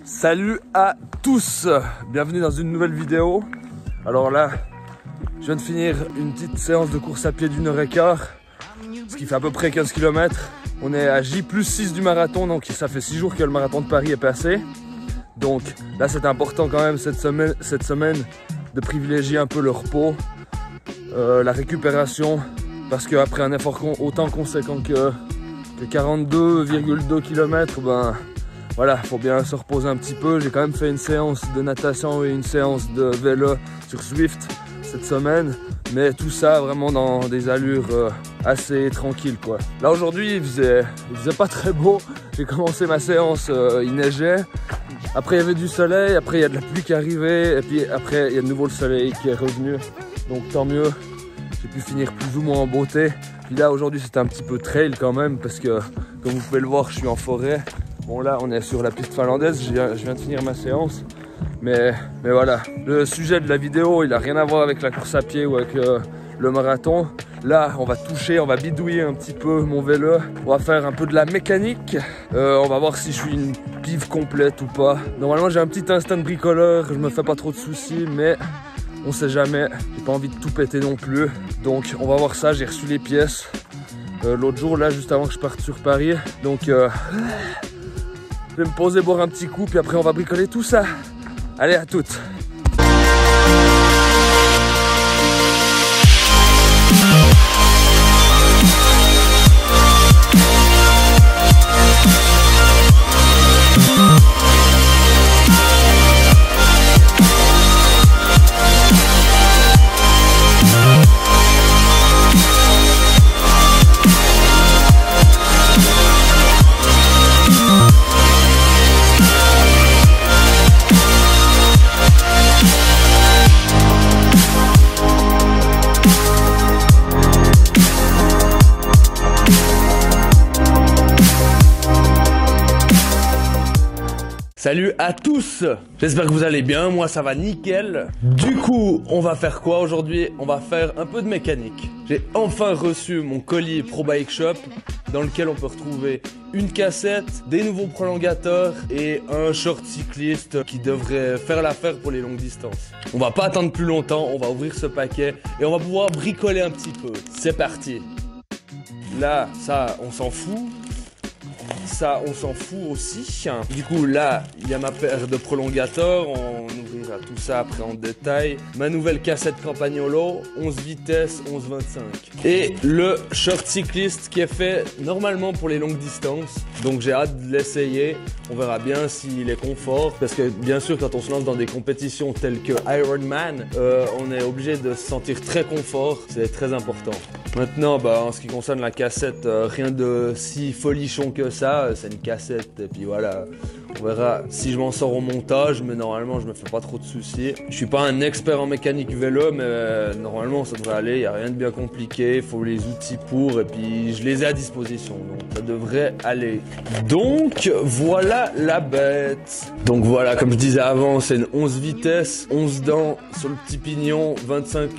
Salut à tous, bienvenue dans une nouvelle vidéo. Alors là, je viens de finir une petite séance de course à pied d'1h15, ce qui fait à peu près 15 km. On est à J+6 du marathon, donc ça fait 6 jours que le marathon de Paris est passé. Donc là c'est important quand même cette semaine de privilégier un peu le repos, la récupération, parce qu'après un effort autant conséquent que 42,2 km, ben voilà, faut bien se reposer un petit peu. J'ai quand même fait une séance de natation et une séance de vélo sur Zwift cette semaine, mais tout ça vraiment dans des allures assez tranquilles quoi. Là aujourd'hui il faisait pas très beau, j'ai commencé ma séance, il neigeait, après il y avait du soleil, après il y a de la pluie qui arrivait, et puis après il y a de nouveau le soleil qui est revenu, donc tant mieux, j'ai pu finir plus ou moins en beauté. Puis là aujourd'hui c'était un petit peu trail quand même, parce que comme vous pouvez le voir je suis en forêt. Bon là on est sur la piste finlandaise, je viens de finir ma séance. Mais voilà, le sujet de la vidéo il n'a rien à voir avec la course à pied ou avec le marathon. Là on va toucher, on va bidouiller un petit peu mon vélo, on va faire un peu de la mécanique, on va voir si je suis une pive complète ou pas. Normalement j'ai un petit instinct de bricoleur, je me fais pas trop de soucis, mais on sait jamais, j'ai pas envie de tout péter non plus. Donc on va voir ça, j'ai reçu les pièces l'autre jour là juste avant que je parte sur Paris. Donc je vais me poser, boire un petit coup, puis après on va bricoler tout ça. Allez, à toutes. Salut à tous, j'espère que vous allez bien, moi ça va nickel. Du coup, on va faire quoi aujourd'hui? On va faire un peu de mécanique. J'ai enfin reçu mon colis Pro Bike Shop, dans lequel on peut retrouver une cassette, des nouveaux prolongateurs et un short cycliste qui devrait faire l'affaire pour les longues distances. On va pas attendre plus longtemps, on va ouvrir ce paquet et on va pouvoir bricoler un petit peu. C'est parti. Là, ça, on s'en fout. Ça, on s'en fout aussi. Du coup, là, il y a ma paire de prolongateurs. On ouvrira tout ça après en détail. Ma nouvelle cassette Campagnolo, 11 vitesses, 11-25. Et le short cycliste qui est fait normalement pour les longues distances. Donc, j'ai hâte de l'essayer. On verra bien s'il est confort. Parce que, bien sûr, quand on se lance dans des compétitions telles que Ironman, on est obligé de se sentir très confort. C'est très important. Maintenant, en ce qui concerne la cassette, rien de si folichon que ça, c'est une cassette et puis voilà, on verra si je m'en sors au montage, mais normalement je me fais pas trop de soucis. Je suis pas un expert en mécanique vélo, mais normalement ça devrait aller, il n'y a rien de bien compliqué, il faut les outils pour et puis je les ai à disposition, donc ça devrait aller. Donc voilà la bête. Donc voilà, comme je disais avant, c'est une 11 vitesses, 11 dents sur le petit pignon, 25,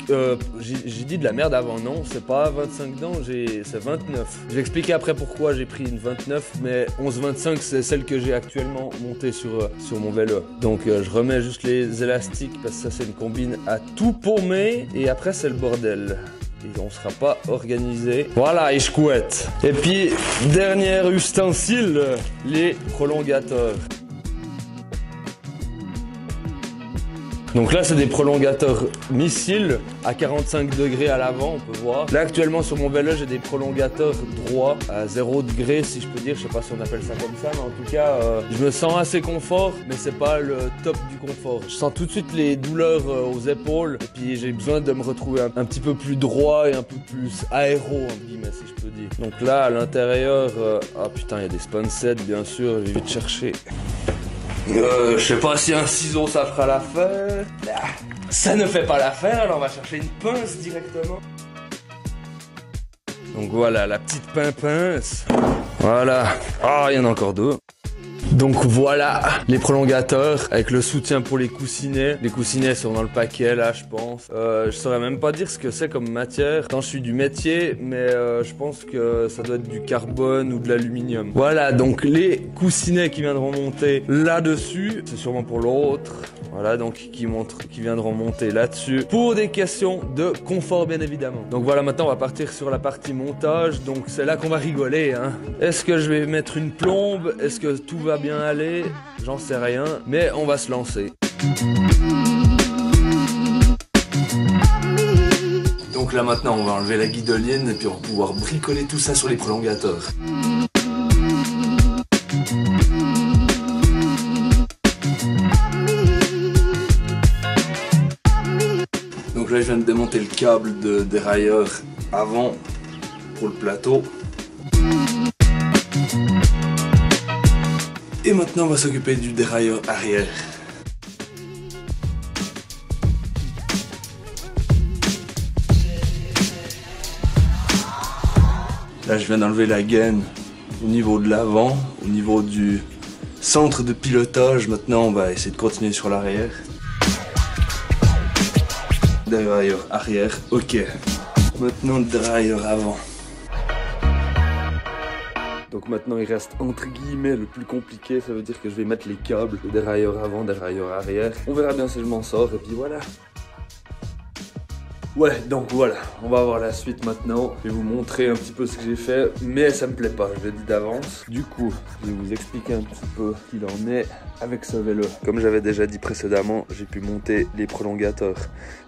j'ai dit de la merde avant, non, c'est pas 25 dents, c'est 29. Je vais expliquer après pourquoi j'ai pris une 29, mais 11-25 c'est celle que j'ai actuellement montée sur mon vélo. Donc je remets juste les élastiques parce que ça c'est une combine à tout paumer et après c'est le bordel. Et on sera pas organisé. Voilà, et je couette. Et puis, dernier ustensile, les prolongateurs. Donc là c'est des prolongateurs missiles à 45 degrés à l'avant, on peut voir. Là actuellement sur mon vélo j'ai des prolongateurs droits à 0 degré si je peux dire, je sais pas si on appelle ça comme ça, mais en tout cas je me sens assez confort, mais c'est pas le top du confort. Je sens tout de suite les douleurs aux épaules et puis j'ai besoin de me retrouver un petit peu plus droit et un peu plus aéro entre guillemets si je peux dire. Donc là à l'intérieur, ah putain il y a des sponsets bien sûr, j'ai vite chercher. Je sais pas si un ciseau ça fera l'affaire. Ça ne fait pas l'affaire, alors on va chercher une pince directement. Donc voilà, la petite pince. Voilà. Ah, il y en a encore deux. Donc voilà les prolongateurs avec le soutien pour les coussinets. Les coussinets sont dans le paquet là, je pense. Je saurais même pas dire ce que c'est comme matière. Tant je suis du métier, mais je pense que ça doit être du carbone ou de l'aluminium. Voilà, donc les coussinets qui viendront monter là-dessus, c'est sûrement pour l'autre. Voilà, donc qui viendront monter là-dessus pour des questions de confort bien évidemment. Donc voilà, maintenant on va partir sur la partie montage. Donc c'est là qu'on va rigoler, hein. Est-ce que je vais mettre une plombe? Est-ce que tout va bien aller? J'en sais rien, mais on va se lancer. Donc là maintenant on va enlever la guidoline et puis on va pouvoir bricoler tout ça sur les prolongateurs. Donc là je viens de démonter le câble de dérailleur avant pour le plateau. Et maintenant on va s'occuper du dérailleur arrière. Là je viens d'enlever la gaine au niveau de l'avant, au niveau du centre de pilotage. Maintenant on va essayer de continuer sur l'arrière. Dérailleur arrière, ok. Maintenant le dérailleur avant. Donc maintenant il reste entre guillemets le plus compliqué, ça veut dire que je vais mettre les câbles, le dérailleur avant, dérailleur arrière. On verra bien si je m'en sors et puis voilà. Ouais, donc voilà, on va voir la suite maintenant. Je vais vous montrer un petit peu ce que j'ai fait, mais ça me plaît pas, je le dis d'avance. Du coup, je vais vous expliquer un petit peu ce qu'il en est avec ce vélo. Comme j'avais déjà dit précédemment, j'ai pu monter les prolongateurs.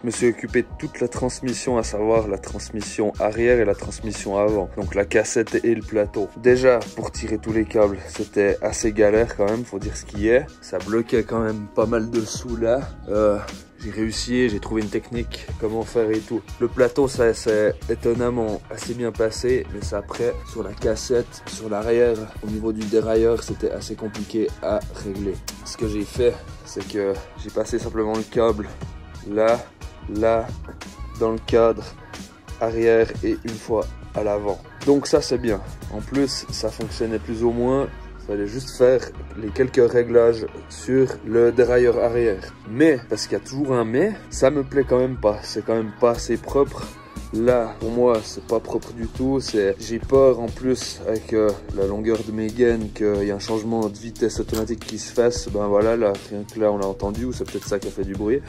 Je me suis occupé de toute la transmission, à savoir la transmission arrière et la transmission avant. Donc la cassette et le plateau. Déjà, pour tirer tous les câbles, c'était assez galère quand même, faut dire ce qui est. Ça bloquait quand même pas mal dessous là. J'ai réussi, j'ai trouvé une technique, comment faire et tout. Le plateau, ça s'est étonnamment assez bien passé, mais ça après, sur la cassette, sur l'arrière, au niveau du dérailleur, c'était assez compliqué à régler. Ce que j'ai fait, c'est que j'ai passé simplement le câble là, là, dans le cadre arrière et une fois à l'avant. Donc ça, c'est bien. En plus, ça fonctionnait plus ou moins. Il fallait juste faire les quelques réglages sur le dérailleur arrière. Mais, parce qu'il y a toujours un mais, ça me plaît quand même pas. C'est quand même pas assez propre. Là, pour moi, c'est pas propre du tout. J'ai peur en plus avec la longueur de mes gaines qu'il y ait un changement de vitesse automatique qui se fasse. Ben voilà, là, rien que là, on l'a entendu, ou c'est peut-être ça qui a fait du bruit.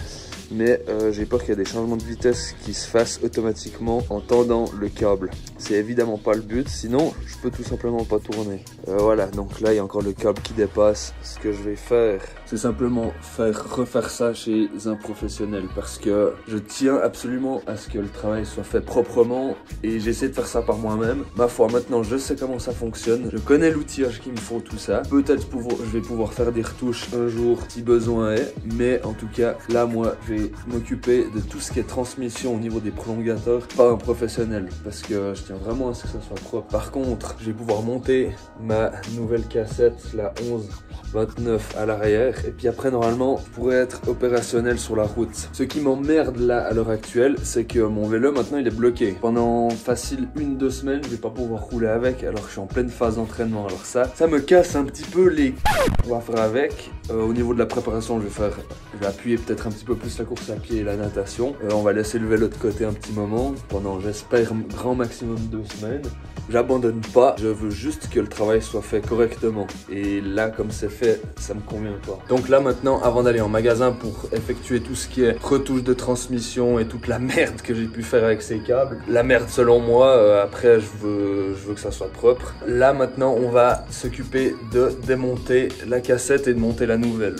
Mais j'ai peur qu'il y ait des changements de vitesse qui se fassent automatiquement en tendant le câble. C'est évidemment pas le but, sinon je peux tout simplement pas tourner. Voilà, donc là il y a encore le câble qui dépasse. Ce que je vais faire, c'est simplement refaire ça chez un professionnel parce que je tiens absolument à ce que le travail soit fait proprement et j'essaie de faire ça par moi-même. Ma foi, maintenant je sais comment ça fonctionne, je connais l'outillage qu'il me faut, tout ça. Peut-être je vais pouvoir faire des retouches un jour si besoin est, mais en tout cas là moi je vais m'occuper de tout ce qui est transmission au niveau des prolongateurs par un professionnel parce que je tiens vraiment à ce que ça soit propre. Par contre, je vais pouvoir monter ma nouvelle cassette, la 1129 à l'arrière, et puis après normalement je pourrais être opérationnel sur la route. Ce qui m'emmerde là à l'heure actuelle, c'est que mon vélo maintenant il est bloqué. Pendant facile 1-2 semaines, je vais pas pouvoir rouler avec alors que je suis en pleine phase d'entraînement. Alors ça me casse un petit peu les... On va faire avec. Au niveau de la préparation, je vais appuyer peut-être un petit peu plus la course à pied et la natation. On va laisser le vélo de côté un petit moment pendant, j'espère, grand maximum 2 semaines. J'abandonne pas, je veux juste que le travail soit fait correctement. Et là, comme c'est fait, ça me convient pas. Donc là maintenant, avant d'aller en magasin pour effectuer tout ce qui est retouche de transmission et toute la merde que j'ai pu faire avec ces câbles, la merde selon moi, après je veux que ça soit propre. Là maintenant, on va s'occuper de démonter la cassette et de monter la nouvelle.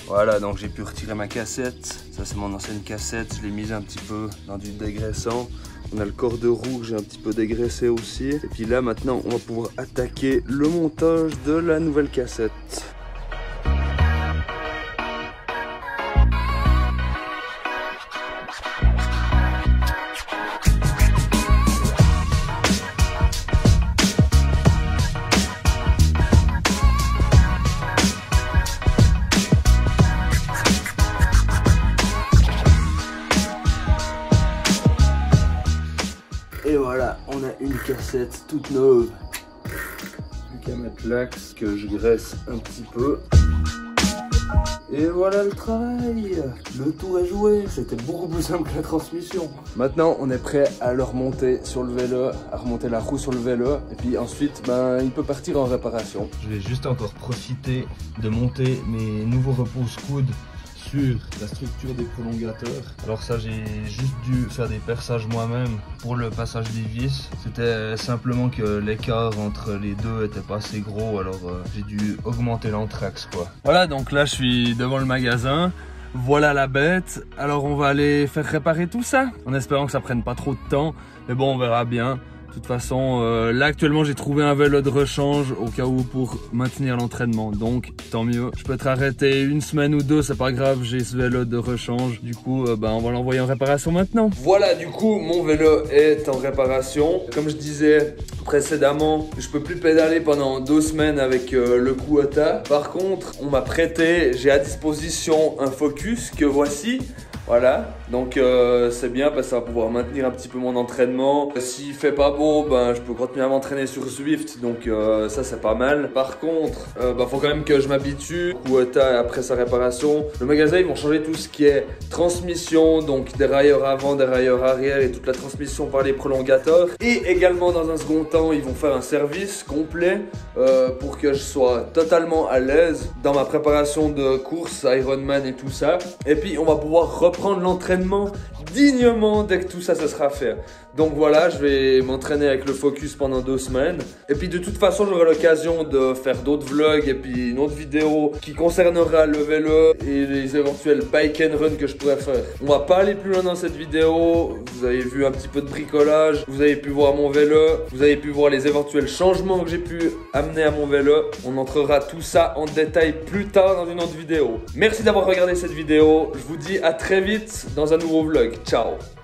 Voilà, donc j'ai pu retirer ma cassette. Ça c'est mon ancienne cassette, je l'ai mise un petit peu dans du dégraissant. On a le corps de roue que j'ai un petit peu dégraissé aussi. Et puis là maintenant on va pouvoir attaquer le montage de la nouvelle cassette. voilà, on a une cassette toute neuve. Plus qu'à mettre l'axe que je graisse un petit peu. Et voilà le travail. Le tour est joué. C'était beaucoup plus simple que la transmission. Maintenant, on est prêt à le remonter sur le vélo, à remonter la roue sur le vélo. Et puis ensuite, il peut partir en réparation. Je vais juste encore profiter de monter mes nouveaux repose-coudes sur la structure des prolongateurs. Alors ça, j'ai juste dû faire des perçages moi-même pour le passage des vis. C'était simplement que l'écart entre les deux était pas assez gros, alors j'ai dû augmenter l'entraxe quoi. Voilà, donc là je suis devant le magasin. Voilà la bête. Alors on va aller faire réparer tout ça en espérant que ça prenne pas trop de temps. Mais bon, on verra bien. De toute façon, là actuellement j'ai trouvé un vélo de rechange au cas où pour maintenir l'entraînement, donc tant mieux. Je peux être arrêté une semaine ou deux, c'est pas grave, j'ai ce vélo de rechange. Du coup, on va l'envoyer en réparation maintenant. Voilà, du coup, mon vélo est en réparation. Comme je disais précédemment, je peux plus pédaler pendant 2 semaines avec le Kubota. Par contre, on m'a prêté, j'ai à disposition un Focus que voici. Voilà, donc c'est bien parce que ça va pouvoir maintenir un petit peu mon entraînement. S'il fait pas beau, je peux continuer à m'entraîner sur Zwift, donc ça c'est pas mal. Par contre, faut quand même que je m'habitue. Kubota, après sa réparation, le magasin ils vont changer tout ce qui est transmission, donc des railleurs avant, des railleurs arrière et toute la transmission par les prolongateurs. Et également dans un second temps, ils vont faire un service complet pour que je sois totalement à l'aise dans ma préparation de course, Ironman et tout ça. Et puis on va pouvoir reprendre l'entraînement dignement dès que tout ça sera fait. Donc voilà, je vais m'entraîner avec le Focus pendant 2 semaines. Et puis de toute façon, j'aurai l'occasion de faire d'autres vlogs et puis une autre vidéo qui concernera le vélo et les éventuels bike and run que je pourrais faire. On va pas aller plus loin dans cette vidéo. Vous avez vu un petit peu de bricolage, vous avez pu voir mon vélo, vous avez pu voir les éventuels changements que j'ai pu amener à mon vélo. On entrera tout ça en détail plus tard dans une autre vidéo. Merci d'avoir regardé cette vidéo. Je vous dis à très vite dans un nouveau vlog. Ciao!